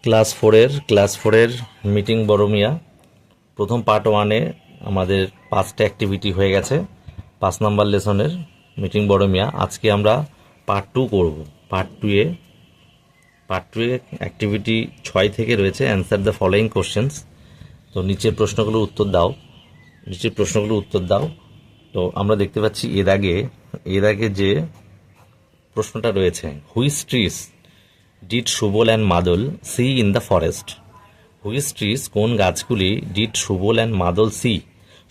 Class ফোরের meeting বড়মিয়া প্রথম part ওয়ানে আমাদের 5টা অ্যাক্টিভিটি হয়ে গেছে। 5 নম্বর লেসনের মিটিং বড়মিয়া। আজকে আমরা পার্ট 2 করব। পার্ট টু এ অ্যাক্টিভিটি 6 থেকে রয়েছে অ্যান্সার দ্য ফলোয়িং কোশ্চেন্স। তো নিচের প্রশ্নগুলোর উত্তর দাও। তো আমরা দেখতে পাচ্ছি এর আগে যে প্রশ্নটা রয়েছে, which trees did Subal and Madal see in the forest. Which trees কোন গাছগুলি did Subal and Madal see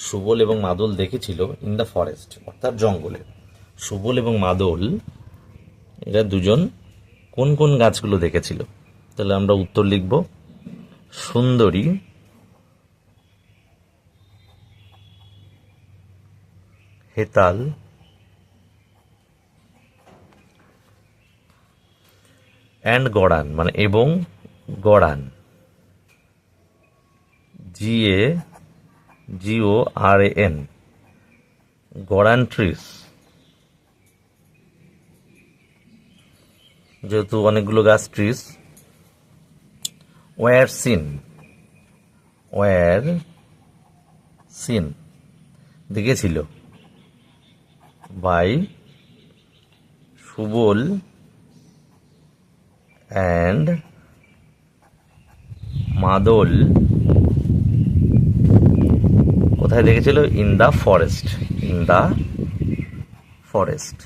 Subal এবং মাদল দেখেছিল ইন দ্য ফরেস্ট অর্থাৎ জঙ্গলে। সুবল এবং মাদল এরা দুজন কোন কোন গাছগুলো দেখেছিল। তাহলে আমরা উত্তর লিখব, সুন্দরী, হেতাল, অ্যান্ড গড়ান, মানে এবং গড়ান, GAGORAN, গড়ান ট্রিস। যেহেতু অনেকগুলো গাছ ট্রিস। ওয়ার সিন দেখেছিল বাই সুবল অ্যান্ড মাদল। কোথায় দেখেছিল? In the forest.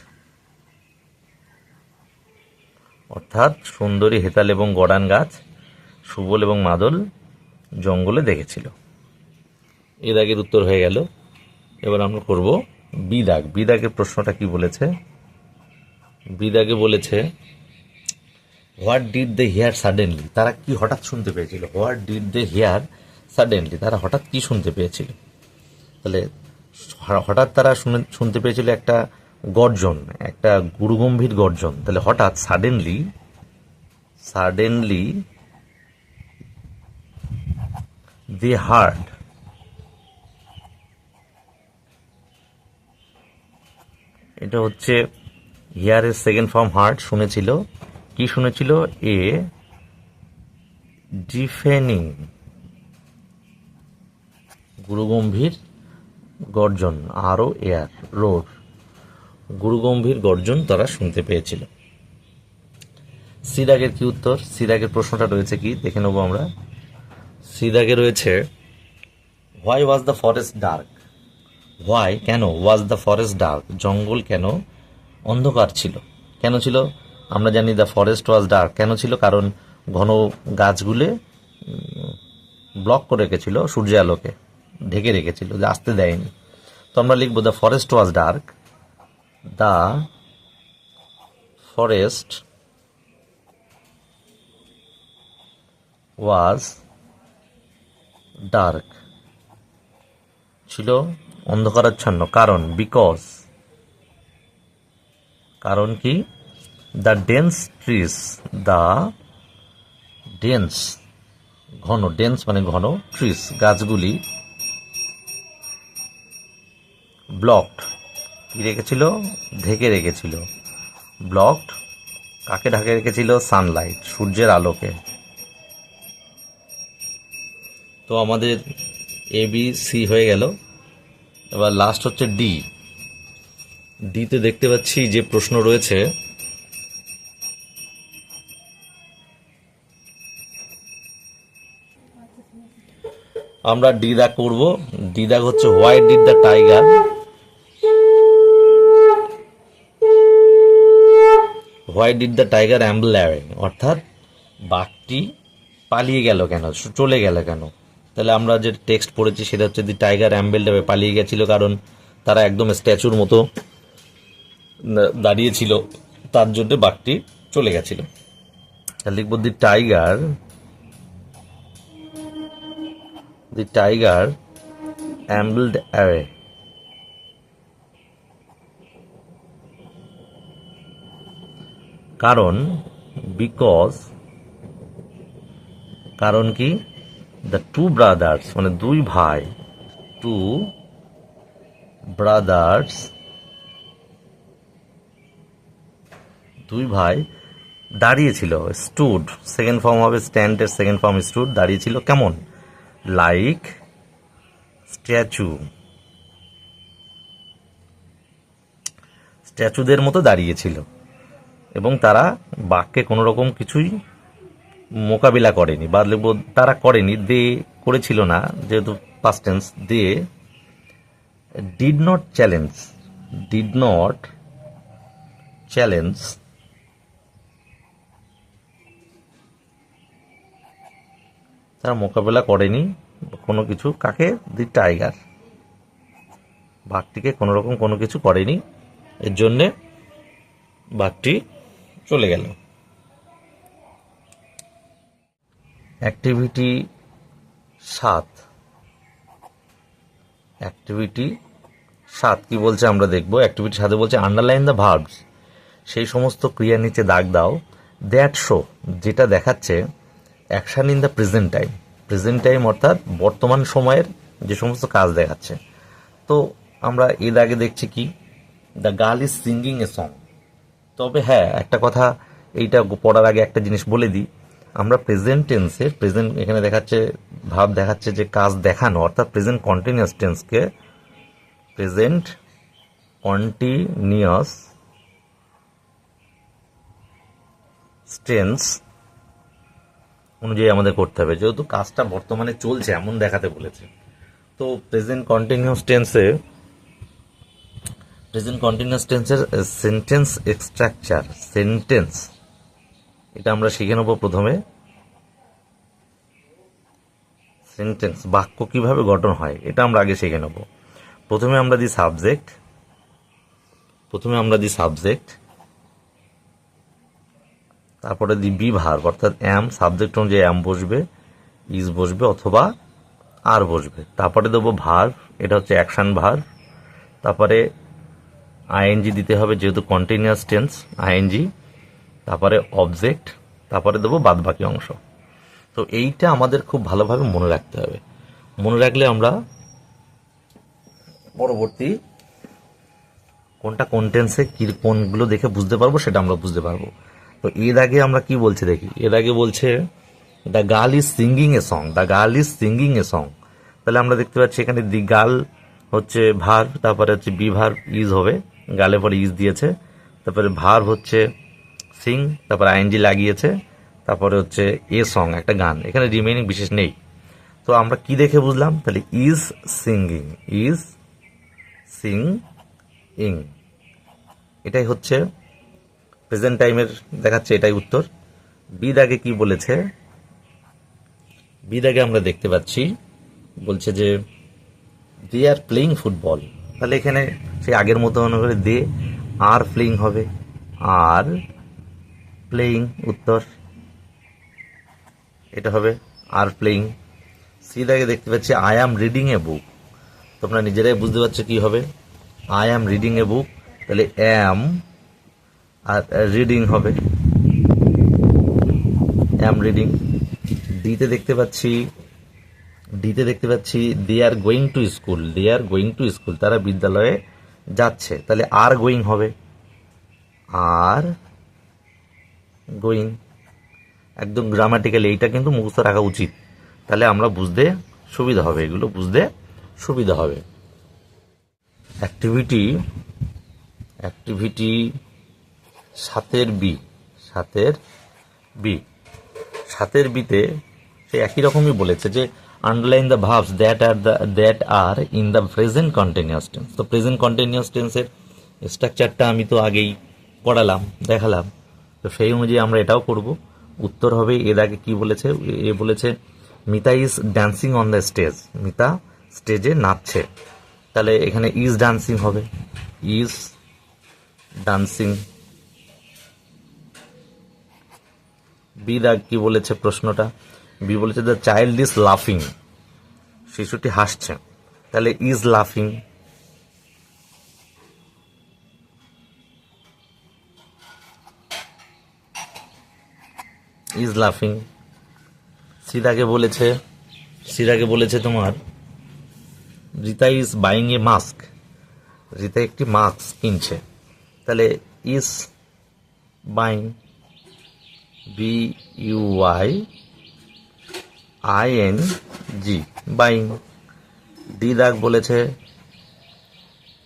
অর্থাৎ সুন্দরী, হেতাল এবং গড়ান গাছ সুবল এবং মাদল জঙ্গলে দেখেছিল। এর আগের উত্তর হয়ে গেল। এবার আমরা করব বিদাগ। বিদাগের প্রশ্নটা কি বলেছে? বিদাগে বলেছে, what did they hear suddenly, তারা কি হঠাৎ শুনতে পেয়েছিল। What did they hear suddenly, তারা হঠাৎ কি শুনতে পেয়েছিল। তাহলে হঠাৎ তারা শুনতে পেয়েছিল একটা গর্জন, একটা গুরুগম্ভীর গর্জন। তাহলে হঠাৎ সাডেনলি দে হার্ড, এটা হচ্ছে হিয়ারের সেকেন্ড ফর্ম হার্ড। শুনেছিল, কি শুনেছিল? এ ডিফেনিং, গুরুগম্ভীর গর্জন, আরও এয়ার রোর, গুরুগম্ভীর গর্জন তারা শুনতে পেয়েছিল। সিদাগের কি উত্তর? সিদাগের প্রশ্নটা রয়েছে কি দেখে নেবো আমরা। সিদাগে রয়েছে, why was the forest dark. Why, কেন, ওয়াজ দ্য ফরেস্ট ডার্ক, জঙ্গল কেন অন্ধকার ছিল। কেন ছিল? আমরা জানি দ্য ফরেস্ট ওয়াজ ডার্ক কেন ছিল, কারণ ঘন গাছগুলো ব্লক করে রেখেছিল, সূর্যের আলোকে ঢেকে রেখেছিল, যে আসতে দেয়নি। তো আমরা লিখবো the forest was dark, the forest was dark, ছিল অন্ধকারাচ্ছন্ন। কারণ, বিকজ, কারণ কি? The dense trees, the dense, ঘন, ডেন্স মানে ঘন, ট্রিস গাছগুলি, ব্লকড, কি রেখেছিল? ঢেকে রেখেছিল। ব্লকড কাকে ঢাকে রেখেছিল? সানলাইট, সূর্যের আলোকে। তো আমাদের ABC হয়ে গেল। এবার লাস্ট হচ্ছে ডিতে দেখতে পাচ্ছি যে প্রশ্ন রয়েছে, আমরা ডি দাগ করব। ডি দাগ হচ্ছে, why did the tiger amble away, অর্থাৎ বাঘটি পালিয়ে গেল কেন, চলে গেল কেন। তাহলে আমরা যে টেক্সট পড়েছি সেটা হচ্ছে, দি টাইগার অ্যাম্বলড অ্যাওয়ে, পালিয়ে গেছিল কারণ তারা একদম স্ট্যাচুর মতো দাঁড়িয়েছিল, তার জন্য বাঘটি চলে গেছিল। তাহলে লিখব, দি টাইগার অ্যাম্বলড অ্যাওয়ে, কারণ, বিকজ, কারণ কি? দ্য টু ব্রাদার্স, মানে দুই ভাই, দুই ভাই দাঁড়িয়েছিল, স্টুড, সেকেন্ড ফর্ম হবে স্ট্যান্ডের সেকেন্ড ফর্ম স্টুড, দাঁড়িয়েছিল কেমন, লাইক স্ট্যাচু, স্ট্যাচুদের মতো দাঁড়িয়েছিল, এবং তারা বাক্যে কোনো রকম কিছুই মোকাবিলা করেনি, বা তারা করেনি, দে করেছিল না, যেহেতু past tense, they did not challenge, did not challenge তারা মোকাবেলা করেনি কোনো কিছু, কাকে, দি টাইগার, বাঘটিকে কোনো রকম কোনো কিছু করেনি, এর জন্যে বাঘটি চলে গেল। অ্যাক্টিভিটি 7, অ্যাক্টিভিটি 7 কি বলছে আমরা দেখব। অ্যাক্টিভিটি 7 বলছে আন্ডারলাইন দ্য ভার্বস, সেই সমস্ত ক্রিয়ার নিচে দাগ দাও, দ্যাট শো, যেটা দেখাচ্ছে action in the present time, present time অর্থাৎ বর্তমান সময়ের যে সমস্ত কাজ দেখাচ্ছে। তো আমরা এর আগে দেখছি কি, the girl is singing a song. তবে হ্যাঁ, একটা কথা, এইটা পড়ার আগে একটা জিনিস বলে দিই, আমরা প্রেজেন্ট টেন্সে, প্রেজেন্ট এখানে দেখাচ্ছে, ভাব দেখাচ্ছে যে কাজ দেখানো, অর্থাৎ প্রেজেন্ট কন্টিনিউয়াস টেন্সকে প্রেজেন্ট কন্টিনিউয়াস টেন্স অনুযায়ী আমাদের করতে হবে, যেহেতু কাজটা বর্তমানে চলছে এমন দেখাতে বলেছে। তো প্রেজেন্ট কন্টিনিউয়াস টেন্সের সেন্টেন্স স্ট্রাকচার, সেন্টেন্স, এটা আমরা শিখে নেব প্রথমে। সেন্টেন্স, বাক্য কিভাবে গঠন হয়, এটা আমরা আগে শিখে নেব। প্রথমে আমরা দিই সাবজেক্ট, তারপরে দিই বি ভার্ব, অর্থাৎ অ্যাম, সাবজেক্ট অনুযায়ী অ্যাম বসবে, ইজ বসবে, অথবা আর বসবে। তারপরে দেবো ভার্ব, এটা হচ্ছে অ্যাকশন ভার্ব। তারপরে আইএনজি দিতে হবে, যেহেতু কন্টিনিউয়াস টেন্স, আইএনজি। তারপরে অবজেক্ট, তারপরে দেবো বাদ বাকি অংশ। তো এইটা আমাদের খুব ভালোভাবে মনে রাখতে হবে। মনে রাখলে আমরা পরবর্তী কোনটা কোন টেন্সে কি, কোনগুলো দেখে বুঝতে পারবো, সেটা আমরা বুঝতে পারবো। তো এর আগে আমরা কি বলছি দেখি। এর আগে বলছে the girl is singing a song, the girl is singing a song. তাহলে আমরা দেখতে পাচ্ছি এখানে দি গার্ল হচ্ছে ভার্ব, তারপরে হচ্ছে বি ভার্ব ইজ হবে, গার্লের পরে ইজ দিয়েছে, তারপরে ভার্ব হচ্ছে সিং, তারপরে আইএনজি লাগিয়েছে, তারপরে হচ্ছে এ সং, একটা গান, এখানে রিমেইনিং বিশেষ নেই। তো আমরা কি দেখে বুঝলাম, তাহলে ইজ সিঙ্গিং, ইজ সিং, এটাই হচ্ছে প্রেজেন্ট টাইমের দেখাচ্ছে, এটাই উত্তর। বি দাগে কি বলেছে, বি দাগে আমরা দেখতে পাচ্ছি বলছে যে দে আর প্লেইং ফুটবল। তাহলে এখানে সেই আগের মতো মনে করে দে আর প্লেইং হবে, আর প্লেইং উত্তর, এটা হবে আর প্লেইং। সি দাগে দেখতে পাচ্ছি আই অ্যাম রিডিং এ বুক, তোমরা নিজেরাই বুঝতে পারছো কি হবে, আই অ্যাম রিডিং এ বুক, তাহলে অ্যাম আর রিডিং হবে, অ্যাম রিডিং। ডিতে দেখতে পাচ্ছি they are going to school, they are going to school, তারা বিদ্যালয়ে যাচ্ছে, তাহলে আর গোয়িং হবে, আর গোয়িং। একদম গ্রামাটিক্যালি এইটা কিন্তু মুখস্থ রাখা উচিত, তাহলে আমরা বুঝতে সুবিধা হবে, এগুলো বুঝতে সুবিধা হবে। অ্যাক্টিভিটি 7 বিতে সে একই রকমই বলেছে যে underline the verbs that are in the present continuous tense. তো প্রেজেন্ট কন্টিনিউয়াস টেন্সের স্ট্রাকচারটা আমি তো আগেই পড়ালাম, দেখালাম, তো সেই অনুযায়ী আমরা এটাও করব। উত্তর হবে, এর আগে কি বলেছে, এ বলেছে Mita is dancing on the stage, Mita স্টেজে নাচছে, তাহলে এখানে ইজ ডান্সিং হবে, ইজ ডান্সিং। বি দাগ কি বলেছে প্রশ্নটা, বি বলেছে দ্য চাইল্ড ইজ লাফিং, শিশুটি হাসছে, তাহলে ইজ লাফিং। ইজ লাফিং। সিদাকে বলেছে তোমার Rita is buying a mask, Rita একটি মাস্ক কিনছে, তাহলে is buying. BUYING, buying. D দাগ বলেছে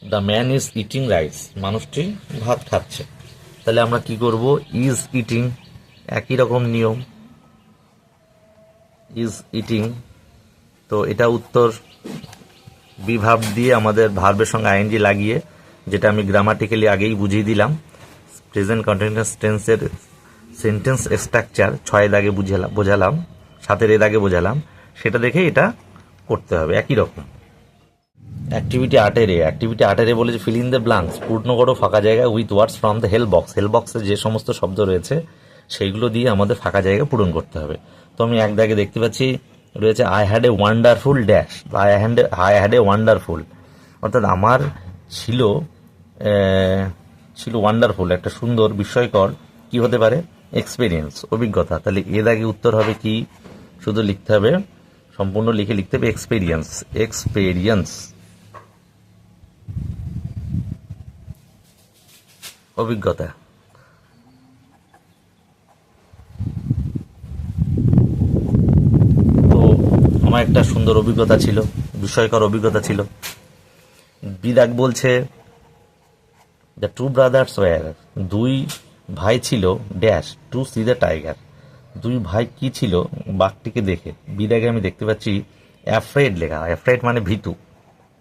the man is eating rice, মানুষটি ভাত খাচ্ছে। তাহলে আমরা কি করব, ইজ ইটিং, একই রকম নিয়ম, ইজ ইটিং। তো এটা উত্তর। বি ভার্ব দিয়ে আমাদের ভার্বের সঙ্গে আইএনজি লাগিয়ে, যেটা আমি গ্রামাটিক্যালি আগেই বুঝিয়ে দিলাম, প্রেজেন্ট কন্টিনিউয়াস টেন্সের সেন্টেন্স স্ট্রাকচার 6 দাগে বোঝালাম, 7 দাগে বোঝালাম, সেটা দেখে এটা করতে হবে একই রকম। অ্যাক্টিভিটি 8 বলেছে ফিল ইন দ্য ব্লাঙ্কস, পূর্ণ করো ফাঁকা জায়গা with words from the help box. Help বক্সে যে সমস্ত শব্দ রয়েছে সেইগুলো দিয়ে আমাদের ফাঁকা জায়গা পূরণ করতে হবে। তো আমি এক দাগে দেখতে পাচ্ছি রয়েছে I had a wonderful dash, I had a wonderful, অর্থাৎ আমার ছিল ওয়ান্ডারফুল, একটা সুন্দর বিস্ময়কর, কি হতে পারে, এক্সপিরিয়েন্স, অভিজ্ঞতা। তাহলে এর আগে উত্তর হবে কি, শুধু লিখতে হবে, সম্পূর্ণ লিখতে হবে এক্সপেরিয়েন্স, অভিজ্ঞতা। তো আমার একটা সুন্দর অভিজ্ঞতা ছিল, বিস্ময়কর অভিজ্ঞতা ছিল। বিদাগ বলছে দ্য টু ব্রাদার্স ওয়্যার, দুই ভাই ছিল dash to see the tiger, দুই ভাই কি ছিল, বাঘটিকে দেখে। বিদাগে আমি দেখতে পাচ্ছি অ্যাফ্রেড লেখা, অ্যাফ্রেড মানে ভীতু,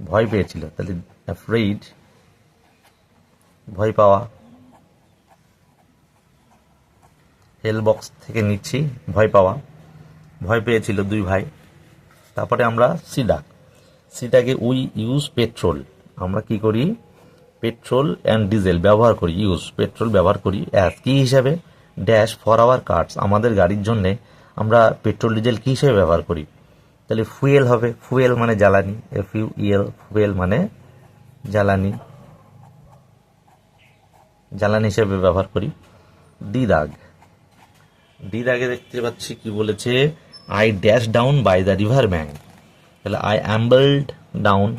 ভয় পেয়েছিল। তাহলে অ্যাফ্রেড, ভয় পাওয়া, হেল বক্স থেকে নিচ্ছি, ভয় পাওয়া, ভয় পেয়েছিল দুই ভাই। তারপরে আমরা সিটাকে উই ইউজ পেট্রোল, আমরা কি করি, পেট্রোল অ্যান্ড ডিজেল ব্যবহার করি, পেট্রোল ব্যবহার করি অ্যাজ কি হিসাবে, ড্যাশ ফর আওয়ার কার্স, আমাদের গাড়ির জন্যে আমরা পেট্রোল ডিজেল কি হিসেবে ব্যবহার করি। তাহলে ফুয়েল হবে, ফুয়েল মানে জ্বালানি, FUEL, ফুয়েল মানে জ্বালানি, জ্বালানি হিসেবে ব্যবহার করি। ডি দাগে দেখতে পাচ্ছি কি বলেছে, I dash down by the river bank. তাহলে আই অ্যাম্বেলড ডাউন,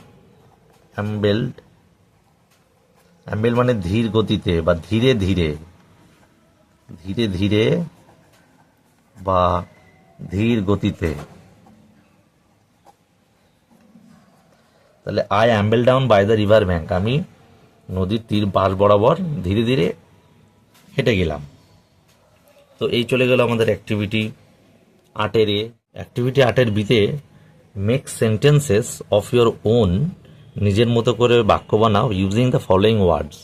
অ্যাম্বেল মানে ধীর গতিতে বা ধীরে ধীরে বা ধীর গতিতে। তাহলে I amble down by the river bank, আমি নদীর তীর পাশ বরাবর ধীরে ধীরে হেঁটে গেলাম। তো এই চলে গেল আমাদের অ্যাক্টিভিটি 8 অ্যাক্টিভিটি 8 বিতে make sentences of your own, নিজের মতো করে বাক্য বানাও ইউজিং দ্য ফলোয়িং ওয়ার্ডস,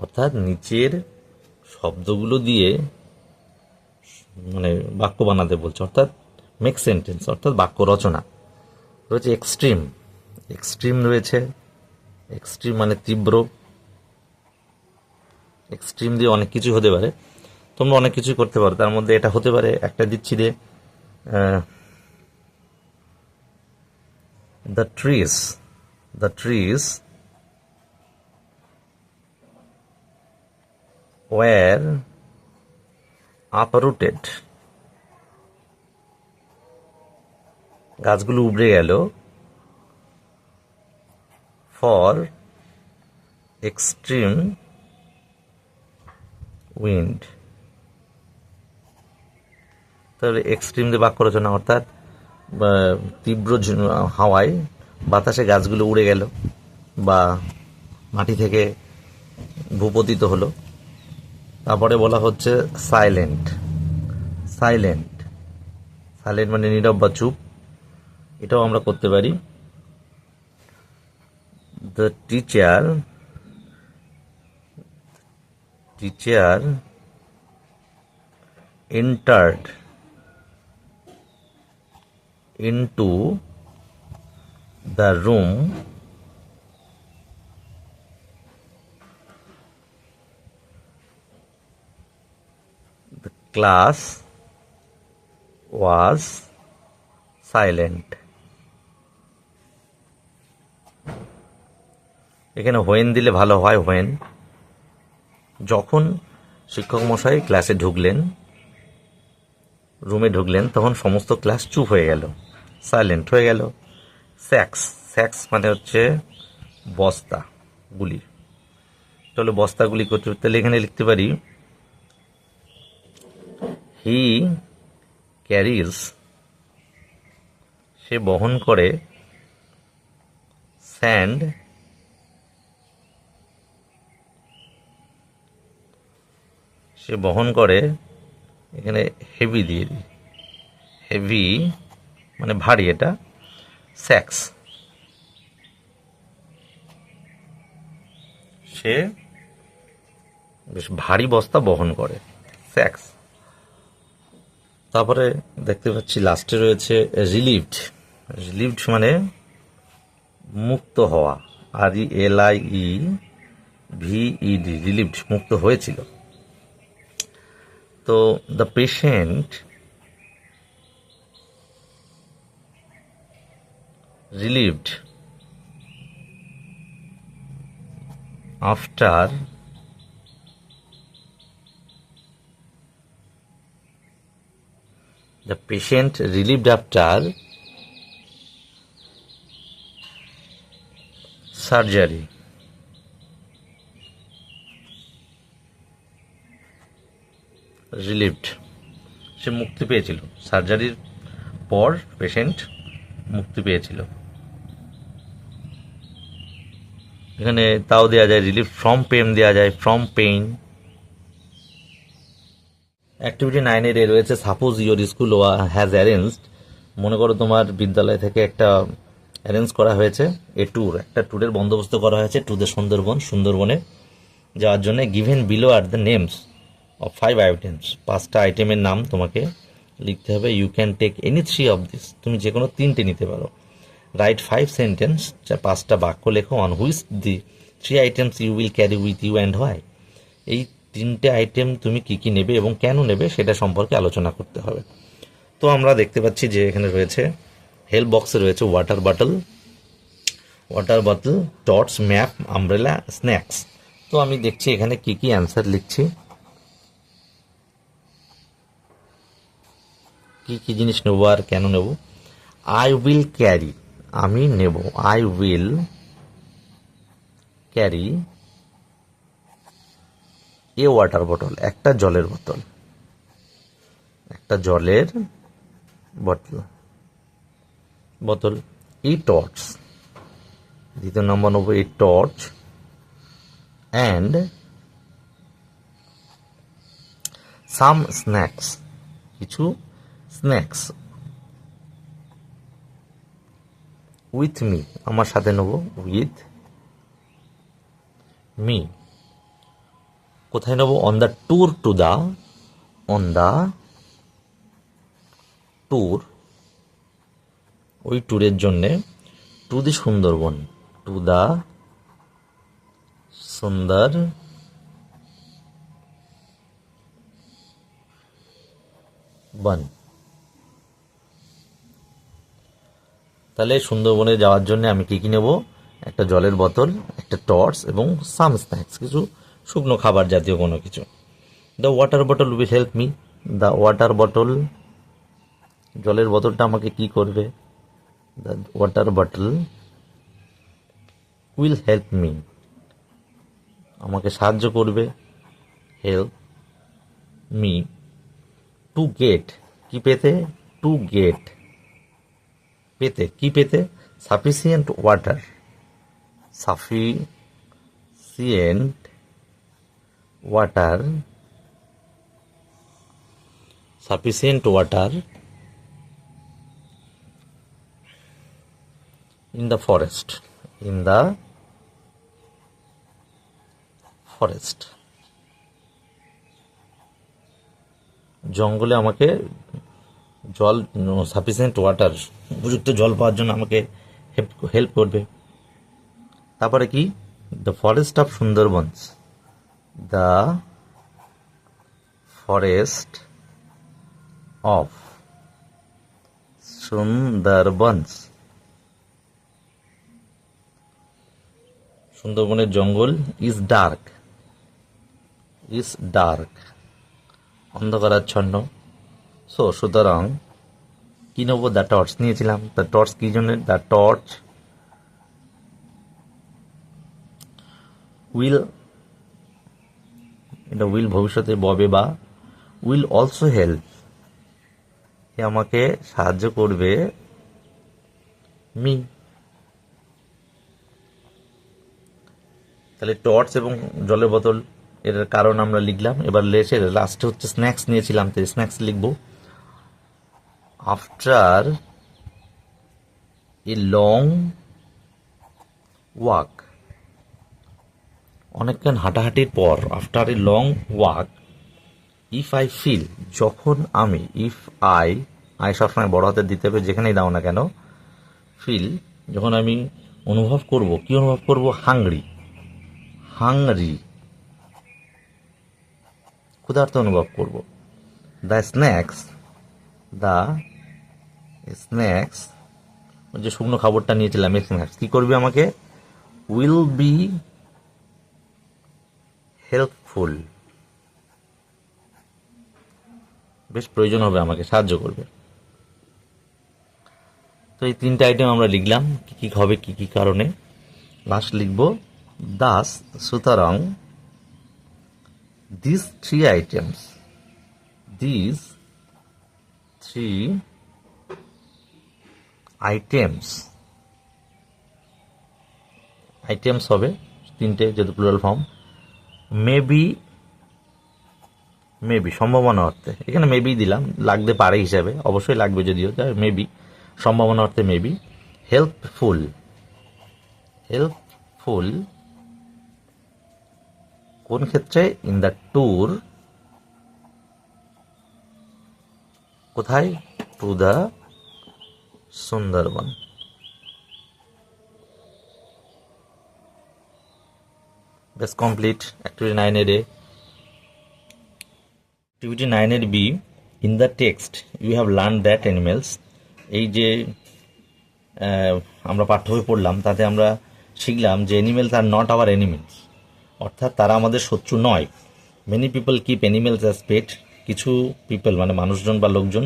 অর্থাৎ নিচের শব্দগুলো দিয়ে মানে বাক্য বানাতে বলছে, অর্থাৎ মেক সেন্টেন্স অর্থাৎ বাক্য রচনা। রয়েছে এক্সট্রিম রয়েছে, এক্সট্রিম মানে তীব্র, এক্সট্রিম দিয়ে অনেক কিছু হতে পারে, তোমরা অনেক কিছু করতে পারো, তার মধ্যে এটা হতে পারে, একটা দিচ্ছি রে, the trees were uprooted, গাছগুলো উবড়ে গেল, for extreme wind। তাহলে এক্সট্রিম দিয়ে বাক্য রচনা, অর্থাৎ তীব্র হাওয়ায় বাতাসে গাছগুলো উড়ে গেল বা মাটি থেকে ভূপতিত হলো। তারপরে বলা হচ্ছে সাইলেন্ট মানে নীরব বা চুপ, এটাও আমরা করতে পারি। The teacher entered into the room the class was silent। এখানে হোয়েন দিলে ভালো হয়, হোয়েন, যখন শিক্ষক মশাই ক্লাসে ঢুকলেন, রুমে ঢুকলেন, তখন সমস্ত ক্লাস চুপ হয়ে গেল, সাইলেন্ট হয়ে গেল। স্যাক্স মানে হচ্ছে বস্তাগুলি, তাহলে বস্তাগুলি করতে, তাহলে এখানে লিখতে পারি হি ক্যারিজ, সে বহন করে, স্যান্ড, সে বহন করে, এখানে হেভি দিয়ে দিই, হেভি মানে ভারী, এটা স্যাক্স, সে বেশ ভারী বস্তা বহন করে, স্যাক্স। তারপরে দেখতে পাচ্ছি লাস্টে রয়েছে রিলিভড। রিলিভড মানে মুক্ত হওয়া, RELIEVED, রিলিভড মুক্ত হয়েছিল। তো the patient relieved after the patient relieved after surgery. Relieved, সে মুক্তি পেয়েছিল, সার্জারির পর পেশেন্ট মুক্তি পেয়েছিল। এখানে তাও দেওয়া যায় রিলিভ ফ্রম পেন, দেওয়া যায় ফ্রম পেইন। অ্যাক্টিভিটি 9-এর রয়েছে suppose your school has arranged. মনে করো তোমার বিদ্যালয় থেকে একটা অ্যারেঞ্জ করা হয়েছে একটা ট্যুরের বন্দোবস্ত করা হয়েছে টু দ্য সুন্দরবনে যাওয়ার জন্য। Given below are the names of 5 items, 5টা আইটেমের নাম তোমাকে লিখতে হবে। You can take any 3 of this, তুমি যে কোনো 3টে নিতে পারো। রাইট 5 সেন্টেন্স, 5টা বাক্য লেখো। On which the 3 items you will carry with you and why, এই 3টে আইটেম তুমি কি কি নেবে এবং কেন নেবে সেটা সম্পর্কে আলোচনা করতে হবে। তো আমরা দেখতে পাচ্ছি যে এখানে রয়েছে হেল্প বক্সে রয়েছে water bottle, torch, map, umbrella, snacks. তো আমি দেখছি এখানে কি কি অ্যান্সার লিখছি, কি কি জিনিস নেবো আর কেন নেব। আই উইল ক্যারি, আমি নেব, I will carry a water bottle, একটা জলের বোতল, এই টর্চ, দ্বিতীয় নম্বর নেব এই টর্চ, অ্যান্ড সাম স্ন্যাক্স, কিছু স্ন্যাক্স, উইথ মি, আমার সাথে নেব, উইথ মি। কোথায় নেব? অন দ্য ট্যুর ওই ট্যুরের জন্যে, to the Sundarban, to the Sundarban. তাহলে সুন্দরবনে যাওয়ার জন্য আমি কি কি নেব? একটা জলের বোতল, একটা টর্চ এবং সাম স্ন্যাক্স, কিছু শুকনো খাবার জাতীয় কোনো কিছু। The water bottle will help me, the water bottle, জলের বোতলটা আমাকে কি করবে? The water bottle will help me, আমাকে সাহায্য করবে, হেল্প মি টু গেট, কি পেতে? টু গেট, পেতে, কি পেতে? Sufficient water, sufficient water in the forest, জঙ্গলে আমাকে জল, সাফিসিয়েন্ট ওয়াটার, উপযুক্ত জল পাওয়ার জন্য আমাকে হেল্প করবে। তারপরে কি? The forest of Sundarbans, the forest of Sundarbans, সুন্দরবনের জঙ্গল ইজ ডার্ক, অন্ধকারাচ্ছন্ন। সুতরাং কি নেবো? দ্য টর্চ নিয়েছিলাম। দ্য টর্চ কি জন্য? দ্য টর্চ উইল, এটা উইল ভবিষ্যতে ববে বা, উইল অলসো হেল্প, এ আমাকে সাহায্য করবে মি। তাহলে টর্চ এবং জলের বোতল এর কারণ আমরা লিখলাম। এবার লাস্টে হচ্ছে স্ন্যাক্স নিয়েছিলাম, তো স্ন্যাক্স লিখবো। আফটার এ লং ওয়াক, অনেকক্ষণ হাঁটাহাঁটির পর, after a long walk, if I feel, যখন আমি, ইফ আই, আই সবসময় বড় হাতে দিতে হবে যেখানেই দাও না কেন, ফিল, যখন আমি অনুভব করব, কি অনুভব করব, হাংরি, হাংরি, ক্ষুধার্ত অনুভব করব। দ্য স্ন্যাক্স, দ্য স্ন্যাক্স, যে শুকনো খাবারটা নিয়েছিলাম, স্ন্যাক্স কি করবে আমাকে, উইল বি হেল্পফুল, বেশ প্রয়োজন হবে, আমাকে সাহায্য করবে। তো এই তিনটা আইটেম আমরা লিখলাম, কি কি হবে, কি কি কারণে। লাস্ট লিখব দাস, সুতরাং, these three items, these three items, items হবে তিনটে, যেহেতু প্লুরাল ফর্ম। মেবি, মেবি সম্ভাবনা অর্থে, এখানে মেবি দিলাম, লাগতে পারে হিসাবে, অবশ্যই লাগবে যদিও, মেবি সম্ভাবনা অর্থে মেবি। হেল্পফুল, হেল্পফুল কোন ক্ষেত্রে, ইন দ্য ট্যুর, কোথায়, টু দ্য সুন্দরবন। বেশ কমপ্লিট অ্যাক্টিভিটি 9 এর এ। অ্যাক্টিভিটি 9 এর b, in the text you have learn that animals, এই যে আমরা পাঠ্য বই পড়লাম তাতে আমরা শিখলাম যে animals are not our enemies, অর্থাৎ তারা আমাদের শত্রু নয়। Many people keep animals as pet, কিছু পিপল মানে মানুষজন বা লোকজন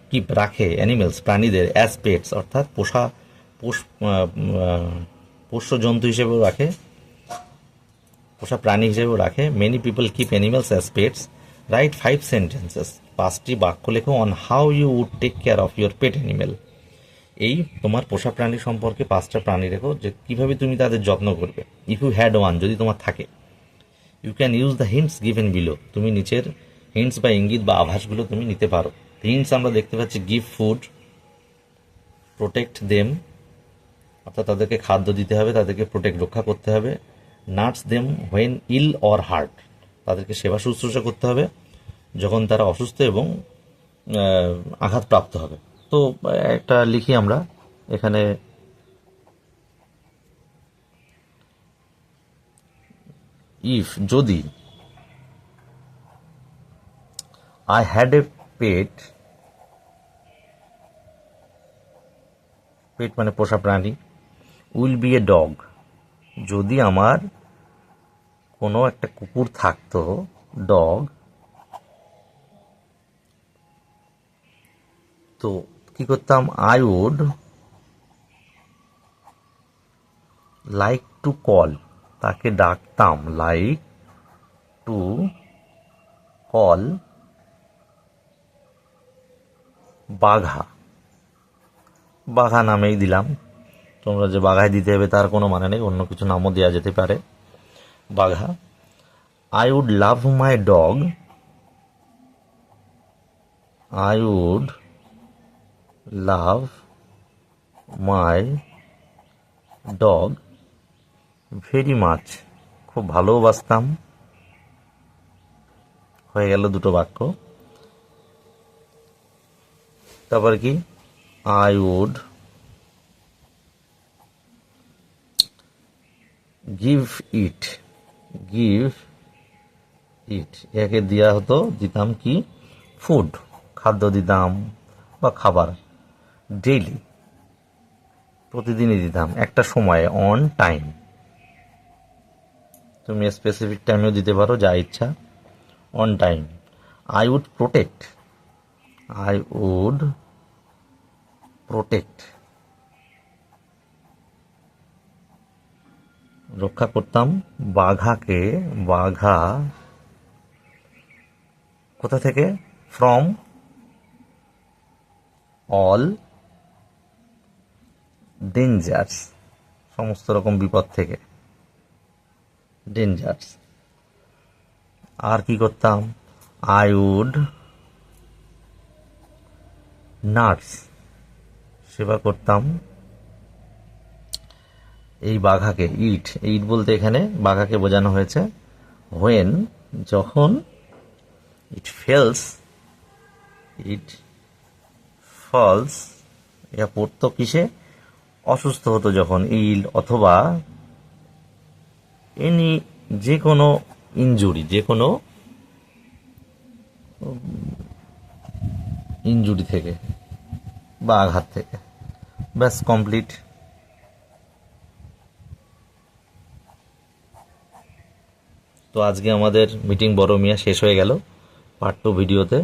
কিপ রাখে অ্যানিমেলস প্রাণীদের অ্যাজ পেটস, অর্থাৎ পোষ্য জন্তু হিসেবেও রাখে, পোষা প্রাণী হিসেবেও রাখে। Many people keep animals as pets, write 5 sentences, 5টি বাক্য লেখো, on how you would take care of your pet animal, এই তোমার পোষা প্রাণী সম্পর্কে 5টা প্রাণী রেখো, যে কীভাবে তুমি তাদের যত্ন করবে। ইফ ইউ হ্যাড ওয়ান, যদি তোমার থাকে। You can use the hints given below, তুমি নিচের হিন্টস বা ইঙ্গিত বা আভাসগুলো তুমি নিতে পারো। হিন্টস আমরা দেখতে পাচ্ছি, গিভ ফুড, প্রোটেক্ট দেম, অর্থাৎ তাদেরকে খাদ্য দিতে হবে, তাদেরকে প্রোটেক্ট রক্ষা করতে হবে। Nurse them when ill or hurt, তাদেরকে সেবা শুশ্রূষা করতে হবে যখন তারা অসুস্থ এবং আঘাতপ্রাপ্ত হবে। তো একটা লিখি আমরা এখানে, ইফ, যদি, আই হ্যাড এ পেট, পেট মানে পোষা প্রাণী, উইল বি এ ডগ, যদি আমার কোনো একটা কুকুর থাকতো, ডগ, তো কি করতাম, I would like to call, তাকে ডাকতাম, like to call, Bagha, Bagha নামেই দিলাম, তোমরা যে বাঘায় দিতে হবে তার কোনো মানে নেই, অন্য কিছু নামও দেওয়া যেতে পারে, Bagha. I would love my dog, I would love my dog very much, খুব ভালোবাসতাম, হয়ে গেল দুটো বাক্য। তারপর কি, I would give it, give it, একে দেওয়া হতো, দিতাম কি, ফুড, খাদ্য দিতাম বা খাবার, ডেইলি, প্রতিদিনই দিতাম, একটা সময়ে, অন টাইম, তুমি স্পেসিফিক টাইমেও দিতে পারো, যা ইচ্ছা, on time. I would protect, I would protect, রক্ষা করতাম, বাঘাকে, বাঘা কোথা থেকে, ফ্রম অল ডেঞ্জার্স, সমস্ত রকম বিপদ থেকে, ডেঞ্জার্স। আর কি করতাম? আই উড নার্স, সেবা করতাম এই বাঘাকে। ইট, ইট বলতে এখানে বাঘাকে বোঝানো হয়েছে। হোয়েন, যখন, ইট ফেলস, ইট ফলস, এটা পড়তো কিসে? অসুস্থ হতো যখন, ইল, অথবা এনি, যে কোনো ইনজুরি, যে কোনো ইনজুরি থেকে বা আঘাত থেকে। ব্যাস, কমপ্লিট। তো আজকে আমাদের মিটিং বড় মিয়া শেষ হয়ে গেল পার্ট 2 ভিডিওতে।